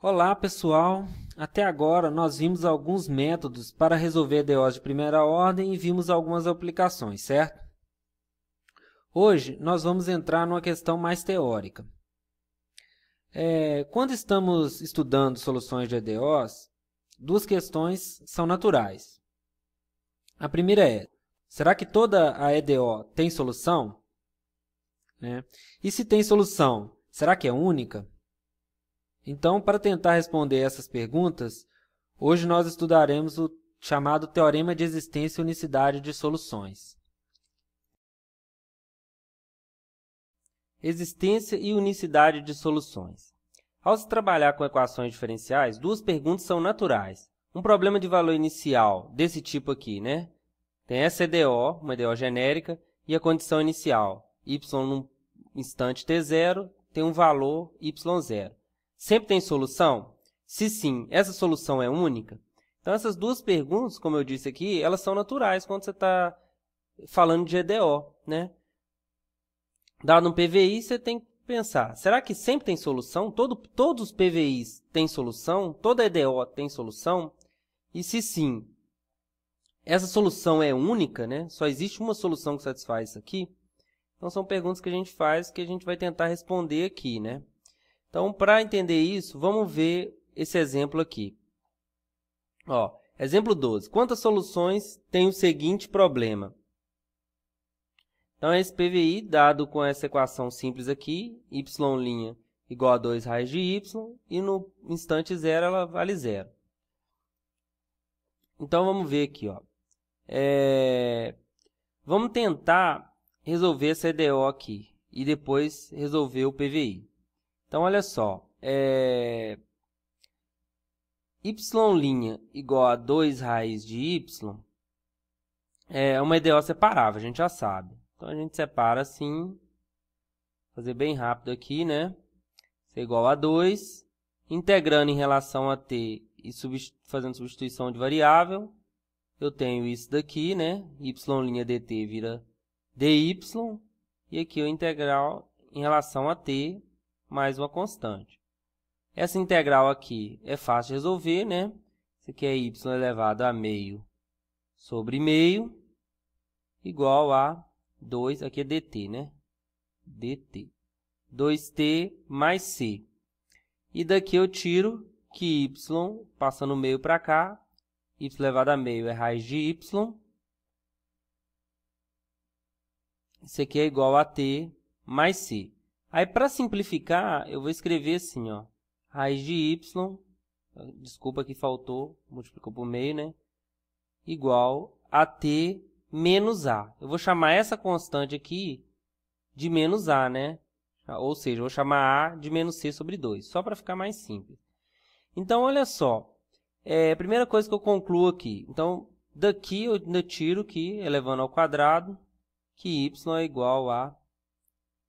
Olá, pessoal! Até agora nós vimos alguns métodos para resolver EDOs de primeira ordem e vimos algumas aplicações, certo? Hoje nós vamos entrar numa questão mais teórica. Quando estamos estudando soluções de EDOs, duas questões são naturais. A primeira é, será que toda a EDO tem solução? E se tem solução, será que é única? Então, para tentar responder essas perguntas, hoje nós estudaremos o chamado Teorema de Existência e Unicidade de Soluções. Existência e unicidade de soluções. Ao se trabalhar com equações diferenciais, duas perguntas são naturais. Um problema de valor inicial desse tipo aqui, né? Tem essa EDO, uma EDO genérica, e a condição inicial, y num instante t0, tem um valor y0. Sempre tem solução? Se sim, essa solução é única? Então, essas duas perguntas, como eu disse aqui, elas são naturais quando você está falando de EDO, né? Dado um PVI, você tem que pensar, será que sempre tem solução? Todos os PVIs têm solução? Toda EDO tem solução? E se sim, essa solução é única, né? Só existe uma solução que satisfaz isso aqui? Então, são perguntas que a gente faz que a gente vai tentar responder aqui, né? Então, para entender isso, vamos ver esse exemplo aqui. Exemplo 12. Quantas soluções tem o seguinte problema? Então, esse PVI, dado com essa equação simples aqui, y' igual a 2 raiz de y, e no instante zero ela vale zero. Então, vamos ver aqui. Vamos tentar resolver essa EDO aqui, e depois resolver o PVI. Então, olha só, y' igual a 2 raiz de y é uma EDO separável, a gente já sabe. Então, a gente separa assim, vou fazer bem rápido aqui, né? Isso é igual a 2, integrando em relação a t e fazendo substituição de variável, eu tenho isso daqui, né? Y' dt vira dy, e aqui o integral em relação a t mais uma constante. Essa integral aqui é fácil de resolver, né? Isso aqui é y elevado a meio sobre meio, igual a 2, aqui é dt, né? dt. 2t mais c. E daqui eu tiro que y, passando o meio para cá, y elevado a meio é raiz de y. Isso aqui é igual a t mais c. Aí, para simplificar, eu vou escrever assim, raiz de y, desculpa que faltou, multiplicou por meio, né? Igual a t menos a. Eu vou chamar essa constante aqui de menos a, né? Ou seja, eu vou chamar a de menos c sobre 2, só para ficar mais simples. Então, olha só, a primeira coisa que eu concluo aqui. Então, daqui eu ainda tiro que, elevando ao quadrado, que y é igual a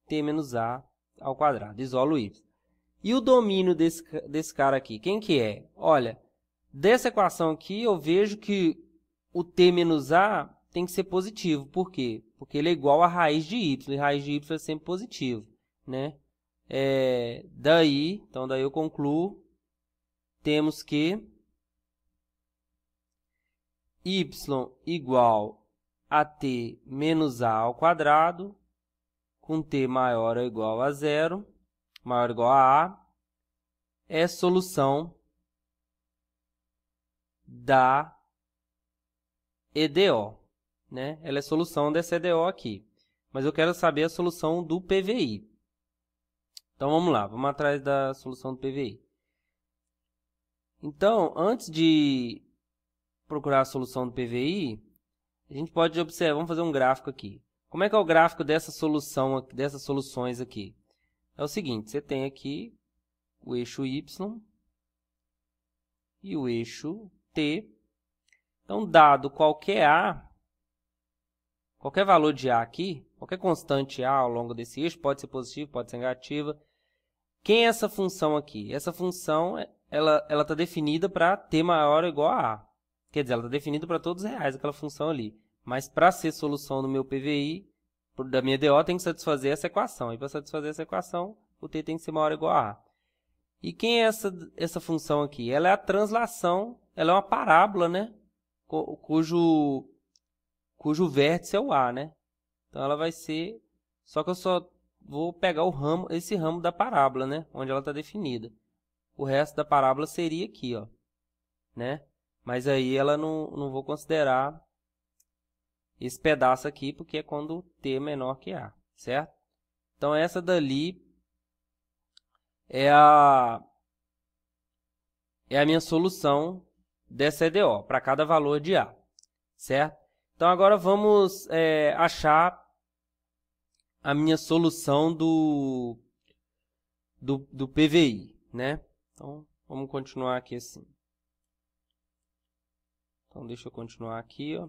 t menos a ao quadrado. Isolo y. E o domínio desse cara aqui, quem que é? Olha, dessa equação aqui eu vejo que o t menos a tem que ser positivo. Por quê? Porque ele é igual a raiz de y, e raiz de y é sempre positivo, né? Daí eu concluo, temos que y igual a t menos a ao quadrado, com t maior ou igual a zero, maior ou igual a A, é solução da EDO, né? Ela é solução dessa EDO aqui. Mas eu quero saber a solução do PVI. Então, vamos lá. Vamos atrás da solução do PVI. Então, antes de procurar a solução do PVI, a gente pode observar, vamos fazer um gráfico aqui. Como é que é o gráfico dessa solução, dessas soluções aqui? É o seguinte, você tem aqui o eixo y e o eixo t. Então, dado qualquer a, qualquer valor de a aqui, qualquer constante a ao longo desse eixo, pode ser positivo, pode ser negativa. Quem é essa função aqui? Essa função, ela está definida para t maior ou igual a a. Quer dizer, ela está definida para todos os reais, aquela função ali. Mas para ser solução do meu PVI, da minha DO, tem que satisfazer essa equação. E para satisfazer essa equação, o t tem que ser maior ou igual a a. E quem é essa função aqui? Ela é a translação, ela é uma parábola, né? Cujo vértice é o A, né? Então, ela vai ser... Só que eu só vou pegar esse ramo da parábola, né? Onde ela está definida. O resto da parábola seria aqui, ó, né? Mas aí ela não vou considerar esse pedaço aqui, porque é quando T é menor que A, certo? Então, essa dali é a minha solução dessa EDO, para cada valor de A, certo? Então, agora vamos achar a minha solução do PVI, né? Então, vamos continuar aqui assim. Então, deixa eu continuar aqui, ó.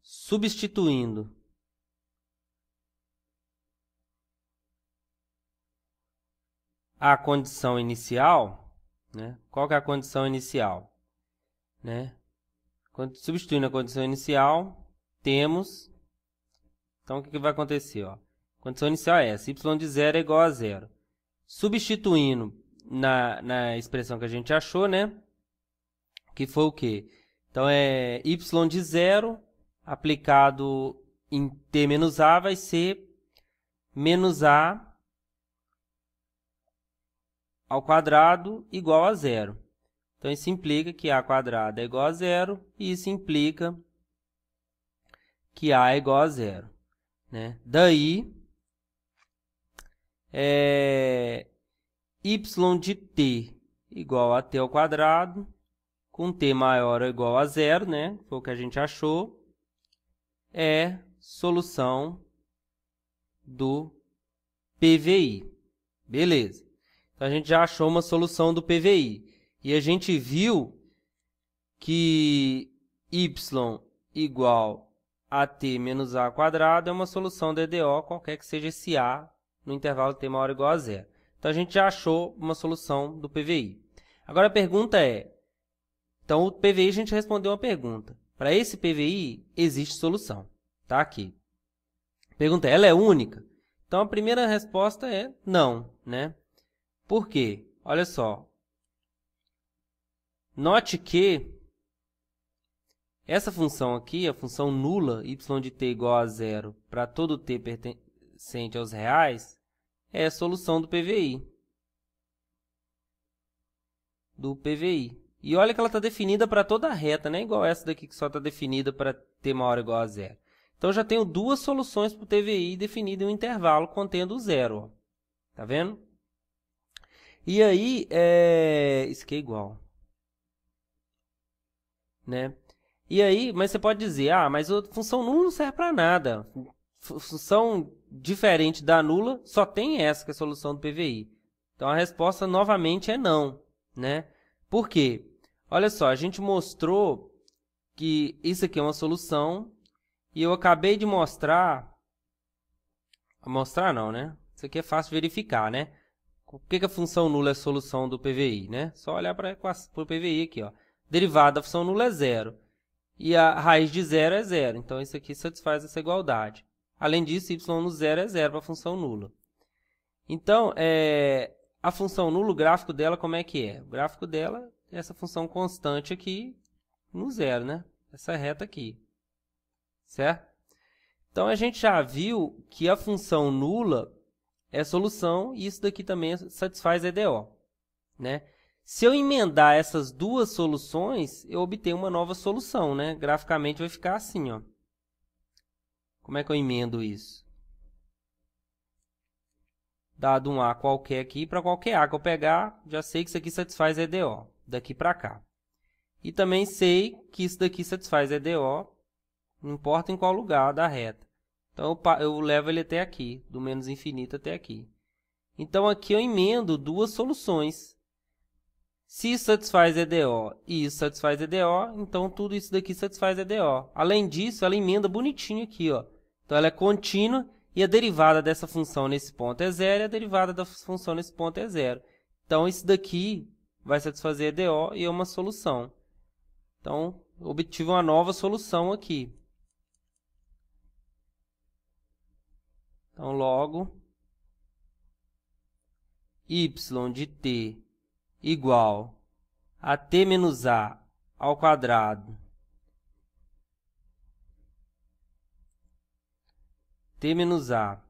Substituindo a condição inicial, né? Qual que é a condição inicial? Né? Substituindo a condição inicial, temos... Então, o que vai acontecer? Ó? A condição inicial é essa, y de 0 é igual a 0. Substituindo na expressão que a gente achou, né? Que foi o quê? Então, y de 0 aplicado em t menos a vai ser menos a ao quadrado igual a 0. Então, isso implica que a quadrado é igual a 0 e isso implica que a é igual a 0. Né? Daí, y de t igual a t ao quadrado, com t maior ou igual a 0, né? Foi o que a gente achou, é solução do PVI. Beleza. Então, a gente já achou uma solução do PVI. E a gente viu que y igual a t menos a ao quadrado é uma solução da EDO, qualquer que seja esse a no intervalo t maior ou igual a 0. Então, a gente já achou uma solução do PVI. Agora, a pergunta é... Então, o PVI, a gente respondeu uma pergunta. Para esse PVI, existe solução. Tá aqui. Pergunta é, ela é única? Então, a primeira resposta é não, né? Por quê? Olha só. Note que essa função aqui, a função nula, y de t igual a 0, para todo t pertencente aos reais, é a solução do PVI. E olha que ela está definida para toda a reta, não é igual essa daqui que só está definida para t maior ou igual a 0. Então, eu já tenho duas soluções para o TVI definidas em um intervalo contendo 0. Ó. Tá vendo? E aí, isso aqui é igual. Né? E aí, mas você pode dizer, mas a função nula não serve para nada. Função diferente da nula só tem essa, que é a solução do PVI. Então, a resposta, novamente, é não. Né? Por quê? Olha só, a gente mostrou que isso aqui é uma solução e eu acabei de mostrar... Mostrar não, né? Isso aqui é fácil de verificar, né? Por que a função nula é a solução do PVI, né? Só olhar para o PVI aqui, ó. Derivada da função nula é 0. E a raiz de 0 é 0. Então, isso aqui satisfaz essa igualdade. Além disso, y no 0 é 0 para a função nula. Então, a função nula, o gráfico dela, como é que é? O gráfico dela é essa função constante aqui no 0, né? Essa reta aqui. Certo? Então, a gente já viu que a função nula é solução e isso daqui também satisfaz a EDO. Né? Se eu emendar essas duas soluções, eu obtenho uma nova solução. Né? Graficamente vai ficar assim. Ó. Como é que eu emendo isso? Dado um A qualquer aqui, para qualquer A que eu pegar, já sei que isso aqui satisfaz a EDO, daqui para cá. E também sei que isso daqui satisfaz a EDO, não importa em qual lugar da reta. Então, eu levo ele até aqui, do menos infinito até aqui. Então, aqui eu emendo duas soluções. Se isso satisfaz EDO e isso satisfaz EDO, então tudo isso daqui satisfaz EDO. Além disso, ela emenda bonitinho aqui. Ó. Então, ela é contínua e a derivada dessa função nesse ponto é 0 e a derivada da função nesse ponto é 0. Então, isso daqui vai satisfazer EDO e é uma solução. Então, obtive uma nova solução aqui. Então, logo y de t igual a t menos a ao quadrado, t menos a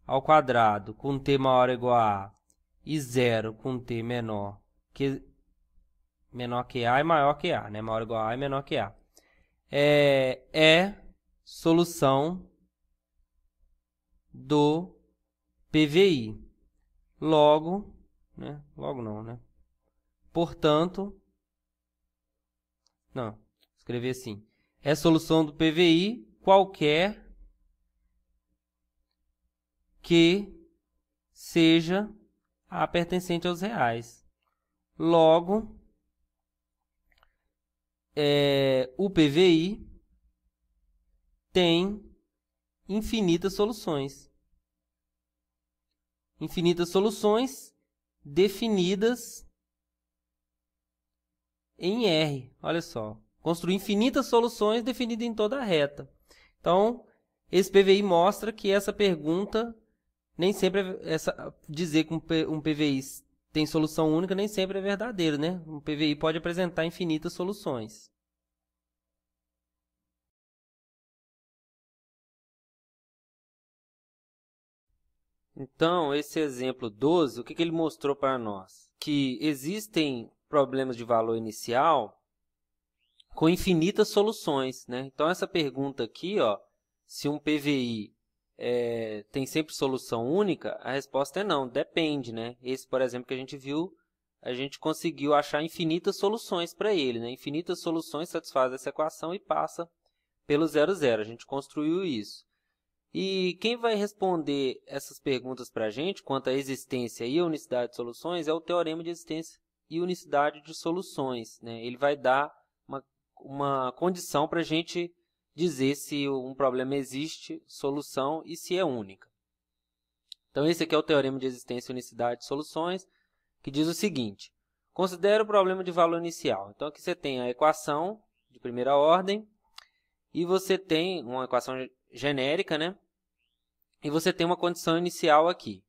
ao quadrado com t maior ou igual a e 0 com t menor que a e maior que a, né? Maior ou igual a e menor que a. É solução do PVI. Logo, né? Logo não, né? Portanto, não, escrever assim. É solução do PVI qualquer que seja a pertencente aos reais. Logo, o PVI tem infinitas soluções. Infinitas soluções definidas em R. Olha só. Construir infinitas soluções definidas em toda a reta. Então, esse PVI mostra que essa pergunta, nem sempre, dizer que um PVI tem solução única nem sempre é verdadeiro, né? Um PVI pode apresentar infinitas soluções. Então, esse exemplo 12, o que ele mostrou para nós? Que existem problemas de valor inicial com infinitas soluções, né? Então, essa pergunta aqui, ó, se um PVI tem sempre solução única, a resposta é não, depende, né? Esse, por exemplo, que a gente viu, a gente conseguiu achar infinitas soluções para ele, né? Infinitas soluções satisfazem essa equação e passa pelo 0, 0. A gente construiu isso. E quem vai responder essas perguntas para a gente, quanto à existência e a unicidade de soluções, é o teorema de existência e unicidade de soluções, né? Ele vai dar uma condição para a gente dizer se um problema existe, solução, e se é única. Então, esse aqui é o teorema de existência e unicidade de soluções, que diz o seguinte: considere o problema de valor inicial. Então, aqui você tem a equação de primeira ordem, e você tem uma equação genérica, né? E você tem uma condição inicial aqui.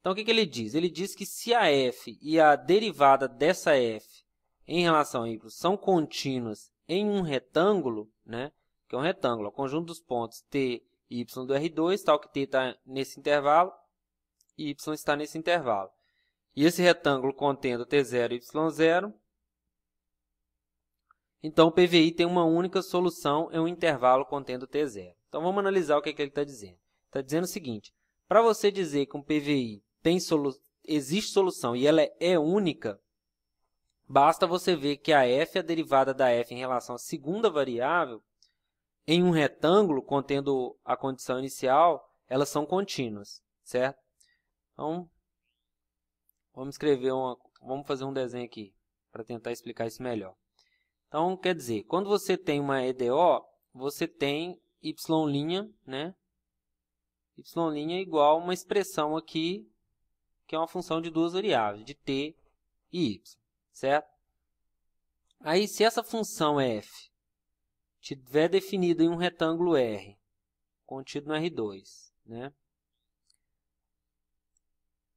Então, o que ele diz? Ele diz que se a f e a derivada dessa f em relação a y são contínuas em um retângulo, né? Que é um retângulo, o conjunto dos pontos t e y do R2, tal que t está nesse intervalo e y está nesse intervalo. E esse retângulo contendo t0 e y0, então o PVI tem uma única solução em um intervalo contendo t0. Então, vamos analisar o que ele está dizendo. Está dizendo o seguinte: para você dizer que um PVI existe solução e ela é única, basta você ver que a f e a derivada da f em relação à segunda variável, em um retângulo contendo a condição inicial, elas são contínuas, certo? Então, vamos fazer um desenho aqui para tentar explicar isso melhor. Então, quer dizer, quando você tem uma EDO, você tem y', né? Y' é igual a uma expressão aqui, que é uma função de duas variáveis, de t e y, certo? Aí, se essa função f estiver definida em um retângulo R, contido no R2, né?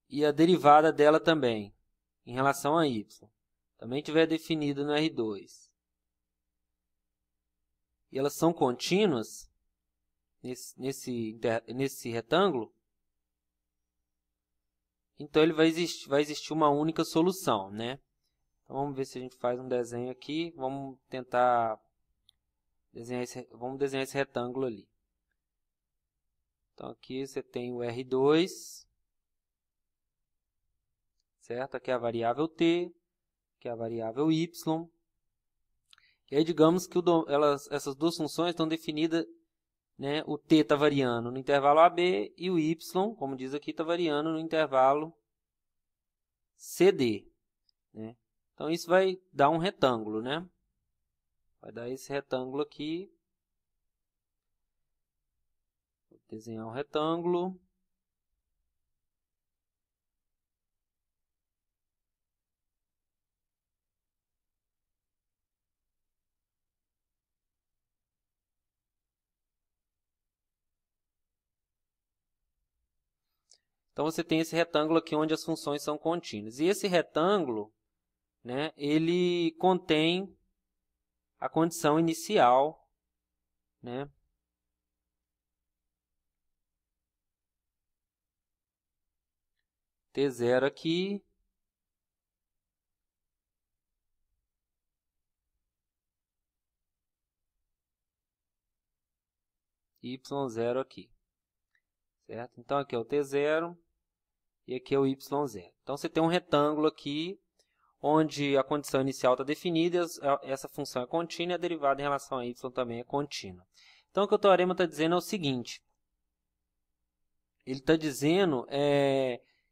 E a derivada dela também, em relação a y, também estiver definida no R2, e elas são contínuas nesse retângulo, então ele vai existir uma única solução, né? Então, vamos ver se a gente faz um desenho aqui. Vamos tentar desenhar esse retângulo ali. Então, aqui você tem o R2, certo? Aqui é a variável t, aqui é a variável y. E aí, digamos que essas duas funções estão definidas, né? O t está variando no intervalo AB e o y, como diz aqui, está variando no intervalo CD, né? Então, isso vai dar um retângulo, né? Vai dar esse retângulo aqui. Vou desenhar um retângulo. Então, você tem esse retângulo aqui onde as funções são contínuas. E esse retângulo, né, ele contém a condição inicial, né, t0 aqui, y0 aqui, certo? Então, aqui é o t0 e aqui é o y0. Então, você tem um retângulo aqui, onde a condição inicial está definida, essa função é contínua e a derivada em relação a y também é contínua. Então, o que o teorema está dizendo é o seguinte, ele está dizendo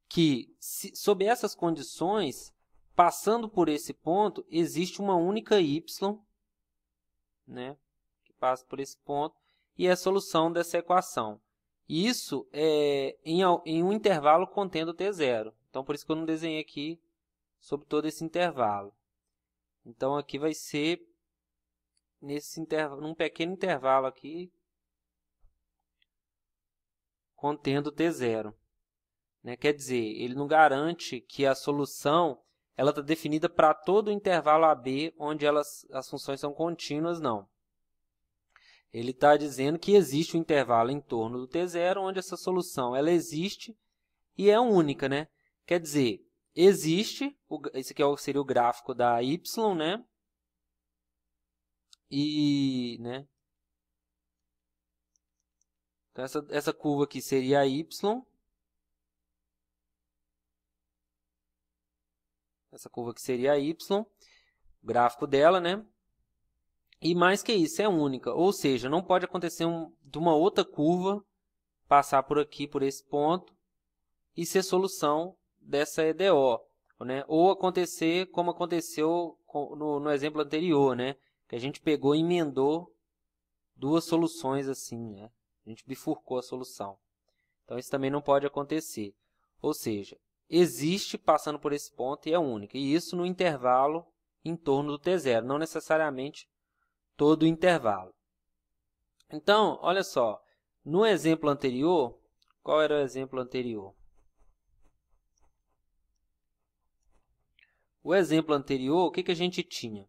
que, sob essas condições, passando por esse ponto, existe uma única y, né, que passa por esse ponto, e é a solução dessa equação. Isso é em um intervalo contendo t0. Então, por isso que eu não desenhei aqui sobre todo esse intervalo. Então, aqui vai ser num pequeno intervalo aqui, contendo t0. Né? Quer dizer, ele não garante que a solução está definida para todo o intervalo AB, onde as funções são contínuas, não. Ele está dizendo que existe um intervalo em torno do t0, onde essa solução ela existe e é única. Né? Quer dizer, existe, esse aqui seria o gráfico da y, né? E, né? Então, essa curva aqui seria a y. Essa curva aqui seria a y, o gráfico dela, né? E mais que isso, é única. Ou seja, não pode acontecer de uma outra curva passar por aqui, por esse ponto, e ser solução dessa EDO. Né? Ou acontecer como aconteceu no exemplo anterior, né? Que a gente pegou e emendou duas soluções assim, né? A gente bifurcou a solução. Então, isso também não pode acontecer. Ou seja, existe passando por esse ponto e é única. E isso no intervalo em torno do t0, não necessariamente todo o intervalo. Então, olha só, no exemplo anterior, qual era o exemplo anterior? O exemplo anterior, o que a gente tinha?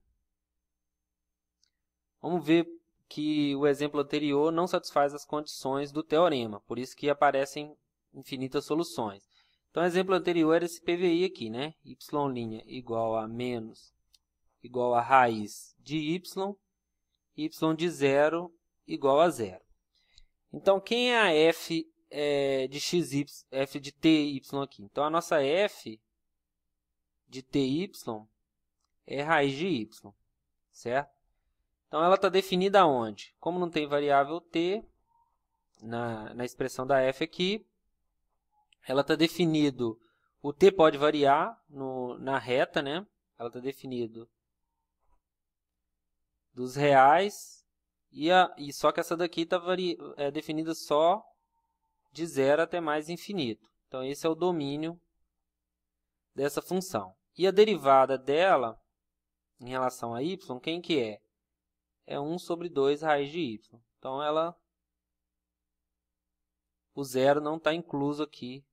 Vamos ver que o exemplo anterior não satisfaz as condições do teorema, por isso que aparecem infinitas soluções. Então, o exemplo anterior era esse PVI aqui, né? Y' igual a menos, igual a raiz de y, y de 0 igual a 0. Então, quem é a f de xy, f de ty aqui? Então, a nossa f de ty é raiz de y, certo? Então, ela está definida onde? Como não tem variável t na expressão da f aqui, ela está definido, o t pode variar na reta, né? Ela está definido dos reais, e só que essa daqui está definida só de 0 até mais infinito. Então, esse é o domínio dessa função. E a derivada dela, em relação a y, quem que é? É 1 sobre 2 raiz de y. Então, o 0 não está incluso aqui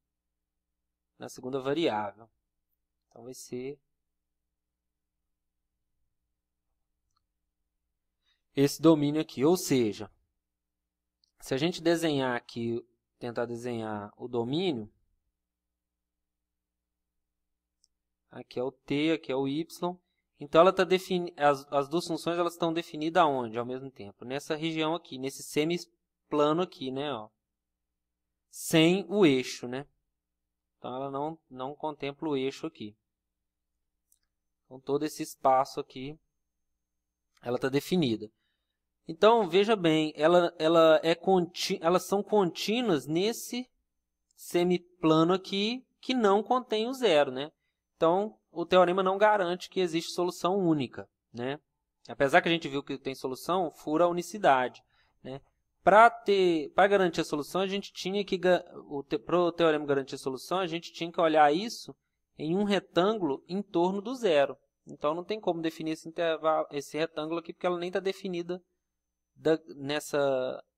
na segunda variável. Então, vai ser esse domínio aqui. Ou seja, se a gente desenhar aqui, tentar desenhar o domínio, aqui é o t, aqui é o y. Então, ela as duas funções elas estão definidas aonde, ao mesmo tempo? Nessa região aqui, nesse semiplano aqui, né? Ó, sem o eixo, né? Então, ela não contempla o eixo aqui. Então, todo esse espaço aqui, ela está definida. Então, veja bem, elas são contínuas nesse semiplano aqui que não contém o 0, né? Então, o teorema não garante que existe solução única, né? Apesar que a gente viu que tem solução, fura a unicidade, né? Para garantir a solução, a gente tinha que para o teorema garantir a solução, a gente tinha que olhar isso em um retângulo em torno do 0. Então, não tem como definir esse retângulo aqui, porque ela nem está definida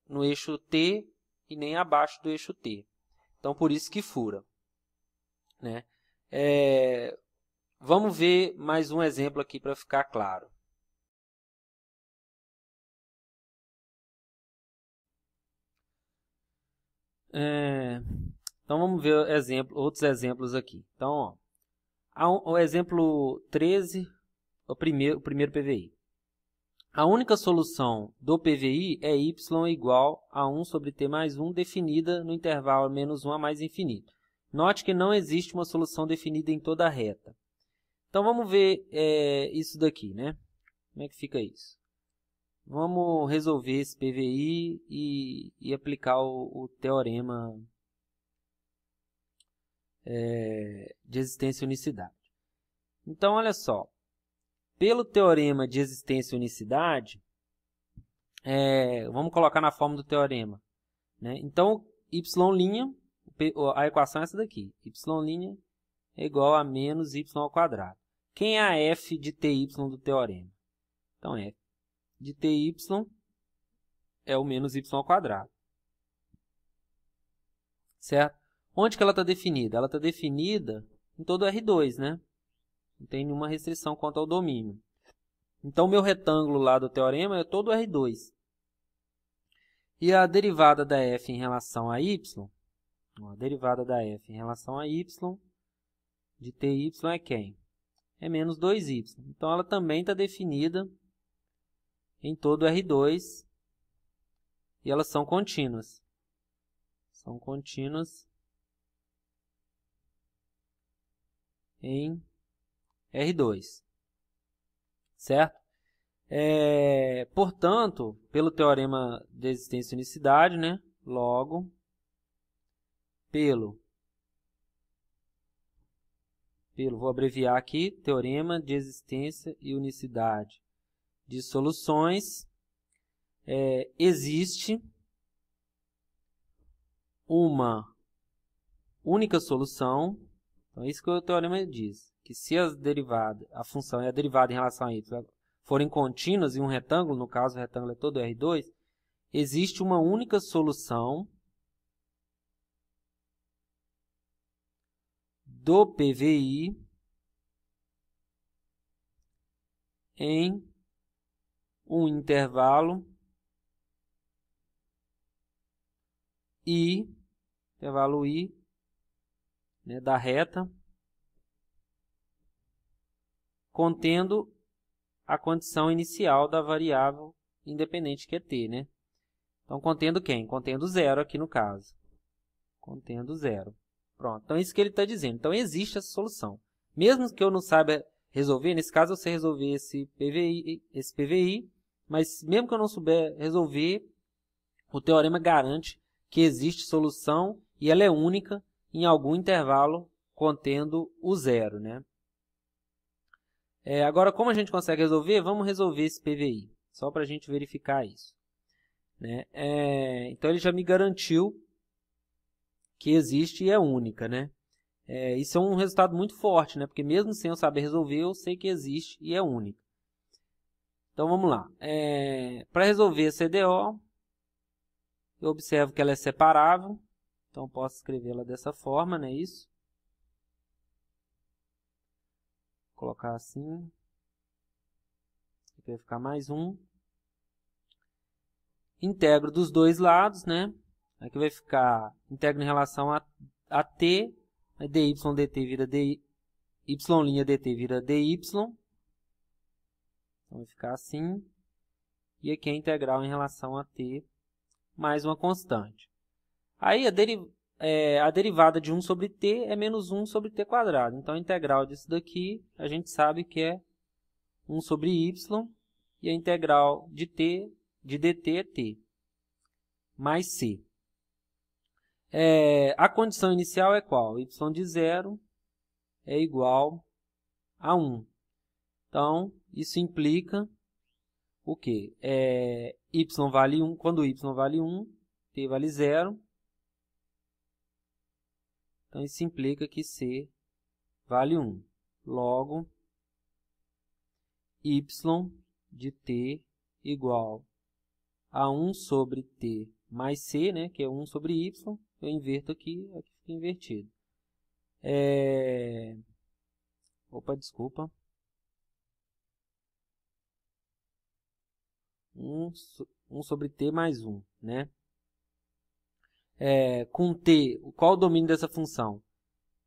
no eixo t e nem abaixo do eixo t. Então, por isso que fura. né? Vamos ver mais um exemplo aqui para ficar claro. Então, vamos ver outros exemplos aqui. Então, ó, o exemplo 13, o primeiro PVI. A única solução do PVI é y igual a 1 sobre t mais 1, definida no intervalo menos 1 a mais infinito. Note que não existe uma solução definida em toda a reta. Então, vamos ver isso daqui, né? Como é que fica isso? Vamos resolver esse PVI e aplicar o teorema de existência e unicidade. Então, olha só. Pelo teorema de existência e unicidade, vamos colocar na forma do teorema, né? Então, y', a equação é essa daqui. Y' é igual a menos y ao quadrado. Quem é a f de ty do teorema? Então, f de ty é o menos y ao quadrado. Certo? Onde que ela está definida? Ela está definida em todo R2, né? Não tem nenhuma restrição quanto ao domínio. Então, o meu retângulo lá do teorema é todo R2. E a derivada da f em relação a y, a derivada da f em relação a y de ty é quem? É menos 2y. Então, ela também está definida em todo R2 e elas são contínuas. São contínuas em R2. Certo? Portanto, pelo teorema de existência e unicidade, né? Logo, vou abreviar aqui, teorema de existência e unicidade de soluções, existe uma única solução. Então, é isso que o teorema diz, que se a função e a derivada em relação a y forem contínuas em um retângulo, no caso o retângulo é todo R2, existe uma única solução do PVI em um intervalo I, né, da reta, contendo a condição inicial da variável independente que é t, né? Então, contendo quem? Contendo zero aqui no caso. Contendo zero. Pronto. Então, é isso que ele está dizendo. Então, existe essa solução. Mesmo que eu não saiba resolver, nesse caso eu sei resolver esse PVI, mas mesmo que eu não souber resolver, o teorema garante que existe solução e ela é única em algum intervalo contendo o zero, né? Agora, como a gente consegue resolver? Vamos resolver esse PVI, só para a gente verificar isso, né? Então, ele já me garantiu que existe e é única, né? Isso é um resultado muito forte, né? Porque mesmo sem eu saber resolver, eu sei que existe e é única. Então, vamos lá. Para resolver a CDO, eu observo que ela é separável. Então, posso escrevê-la dessa forma, né? Isso. Vou colocar assim. Aqui vai ficar mais um. Integro dos dois lados, né? Aqui vai ficar, integro em relação a t, aí dy dt vira dy, y' dt vira dy. Então, vai ficar assim. E aqui a integral em relação a t, mais uma constante. Aí, a derivada de 1 sobre t é menos 1 sobre t quadrado. Então, a integral disso daqui, a gente sabe que é 1 sobre y, e a integral de dt é t, mais c. A condição inicial é qual? Y de 0 é igual a 1. Então, isso implica o quê? Y vale 1, quando y vale 1, t vale 0. Então, isso implica que c vale 1. Logo, y de t igual a 1 sobre t mais c, né, que é 1 sobre y. Eu inverto aqui, aqui fica invertido. Opa, desculpa. 1 sobre t mais 1, né? Com t, qual o domínio dessa função?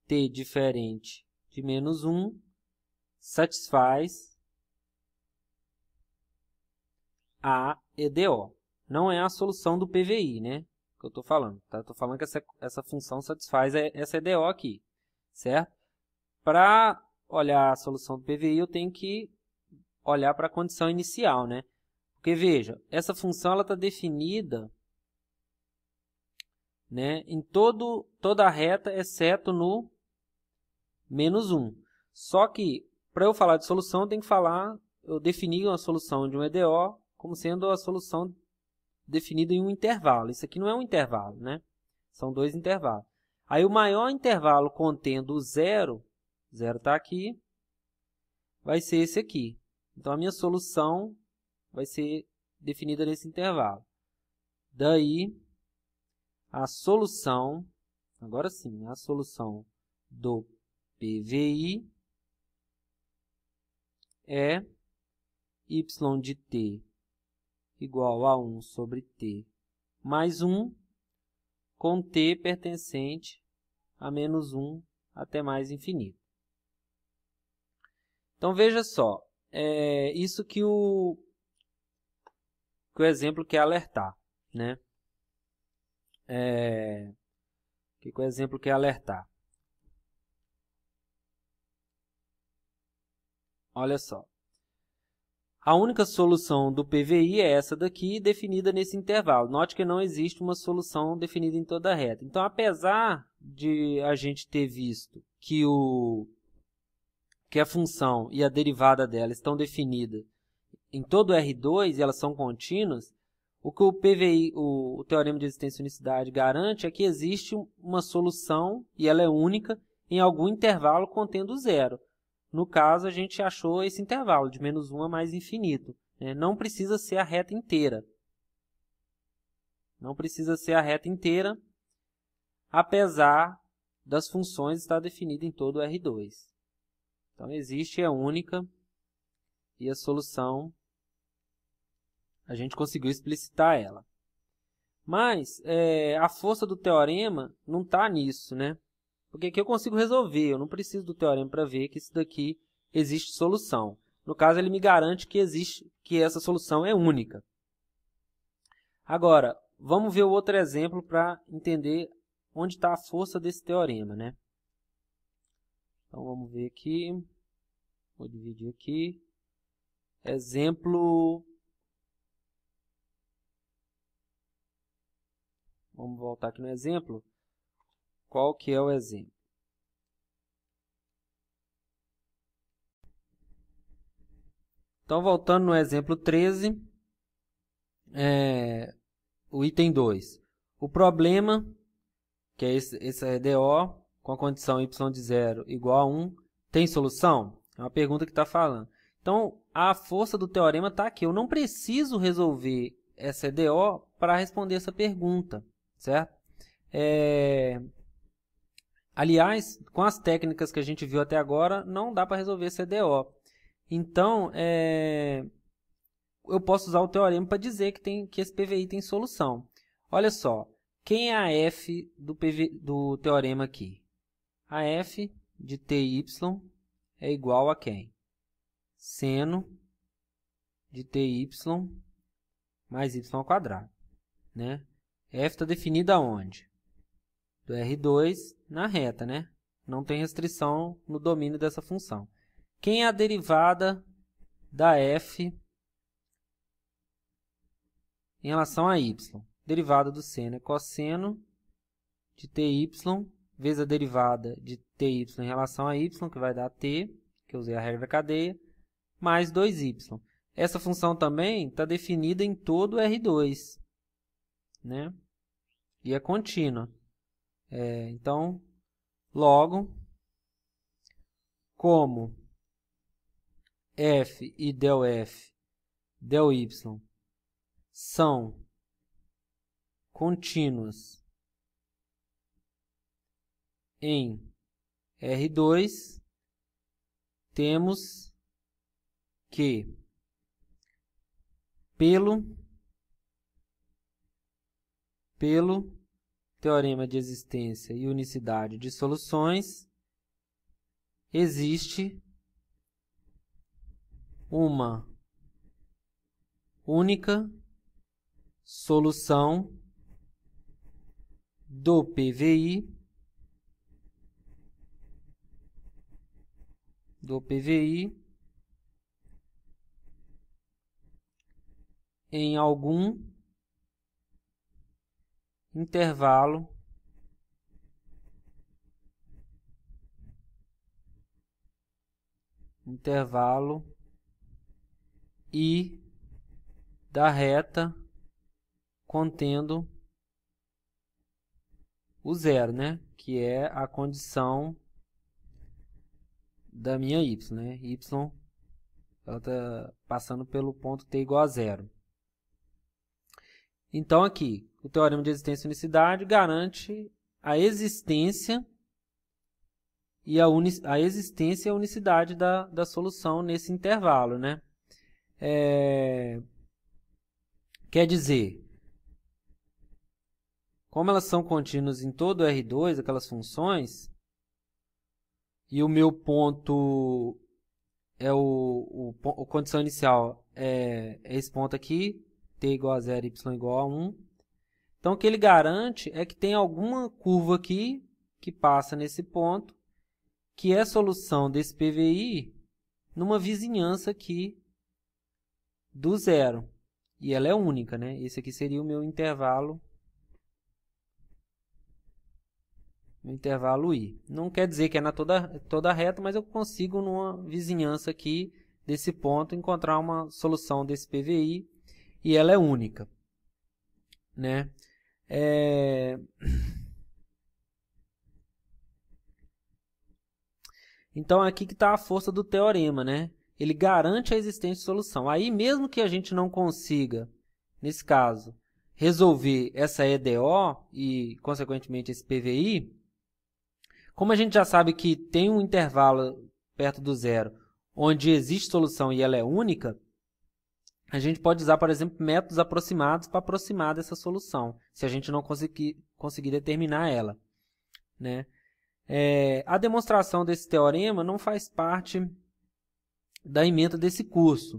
T diferente de menos 1 satisfaz a EDO. Não é a solução do PVI, né? Que eu estou falando. Tá? Estou falando que essa função satisfaz essa EDO aqui, certo? Para olhar a solução do PVI, eu tenho que olhar para a condição inicial, né? Porque, veja, essa função está definida, né, em toda a reta, exceto no menos 1. Só que, para eu falar de solução, eu defini uma solução de um EDO como sendo a solução definida em um intervalo. Isso aqui não é um intervalo, né? São dois intervalos. Aí, o maior intervalo contendo o zero está aqui, vai ser esse aqui. Então, a minha solução vai ser definida nesse intervalo. Daí, a solução, agora sim, a solução do PVI é y de t igual a 1 sobre t mais 1, com t pertencente a menos 1 até mais infinito. Então, veja só, isso que o exemplo quer alertar, né? Que o exemplo quer alertar. Olha só. A única solução do PVI é essa daqui, definida nesse intervalo. Note que não existe uma solução definida em toda a reta. Então, apesar de a gente ter visto que a função e a derivada dela estão definidas em todo o R2 e elas são contínuas, o que o PVI, o Teorema de Existência e Unicidade, garante é que existe uma solução, e ela é única, em algum intervalo contendo zero. No caso, a gente achou esse intervalo, de menos 1 a mais infinito, né? Não precisa ser a reta inteira. Não precisa ser a reta inteira, apesar das funções estar definida em todo o R2. Então, existe, é única, e a solução, a gente conseguiu explicitar ela. Mas a força do teorema não está nisso, né? Porque aqui eu consigo resolver, eu não preciso do teorema para ver que isso daqui existe solução. No caso, ele me garante que essa solução é única. Agora, vamos ver o outro exemplo para entender onde está a força desse teorema, né? Então, vamos ver aqui. Vou dividir aqui. Exemplo. Vamos voltar aqui no exemplo. Qual que é o exemplo? Então, voltando no exemplo 13, o item 2. O problema, que é esse EDO, com a condição y de 0 igual a 1, tem solução? É uma pergunta que está falando. Então, a força do teorema está aqui. Eu não preciso resolver essa EDO para responder essa pergunta, certo? Aliás, com as técnicas que a gente viu até agora, não dá para resolver essa EDO. Então, eu posso usar o teorema para dizer que esse PVI tem solução. Olha só, quem é a f do teorema aqui? A f de ty é igual a quem? Seno de ty mais y ao quadrado, né? F está definida aonde? Do R2 na reta, né? Não tem restrição no domínio dessa função. Quem é a derivada da f em relação a y? Derivada do seno é cosseno de ty vezes a derivada de ty em relação a y, que vai dar t, que eu usei a regra da cadeia, mais 2y. Essa função também está definida em todo o R2, né? E é contínua. Então, logo, como f e ∇f, ∇y são contínuas em R2, temos que, pelo teorema de existência e unicidade de soluções, existe uma única solução do PVI em algum intervalo I da reta contendo o zero, né? Que é a condição da minha y, né? Y, ela está passando pelo ponto t igual a zero. Então, aqui, o teorema de existência e unicidade garante a existência e a existência e a unicidade da solução nesse intervalo, né? Quer dizer, como elas são contínuas em todo o R2, aquelas funções, e o meu ponto é a condição inicial é esse ponto aqui, t igual a 0, y igual a 1. Então, o que ele garante é que tem alguma curva aqui que passa nesse ponto, que é a solução desse PVI numa vizinhança aqui do zero. E ela é única, né? Esse aqui seria o meu intervalo I. Não quer dizer que é na toda reta, mas eu consigo, numa vizinhança aqui desse ponto, encontrar uma solução desse PVI e ela é única, né? Então, aqui que está a força do teorema, né? Ele garante a existência de solução. Aí, mesmo que a gente não consiga, nesse caso, resolver essa EDO e, consequentemente, esse PVI, como a gente já sabe que tem um intervalo perto do zero onde existe solução e ela é única, a gente pode usar, por exemplo, métodos aproximados para aproximar dessa solução, se a gente não conseguir determinar ela, né? A demonstração desse teorema não faz parte da ementa desse curso,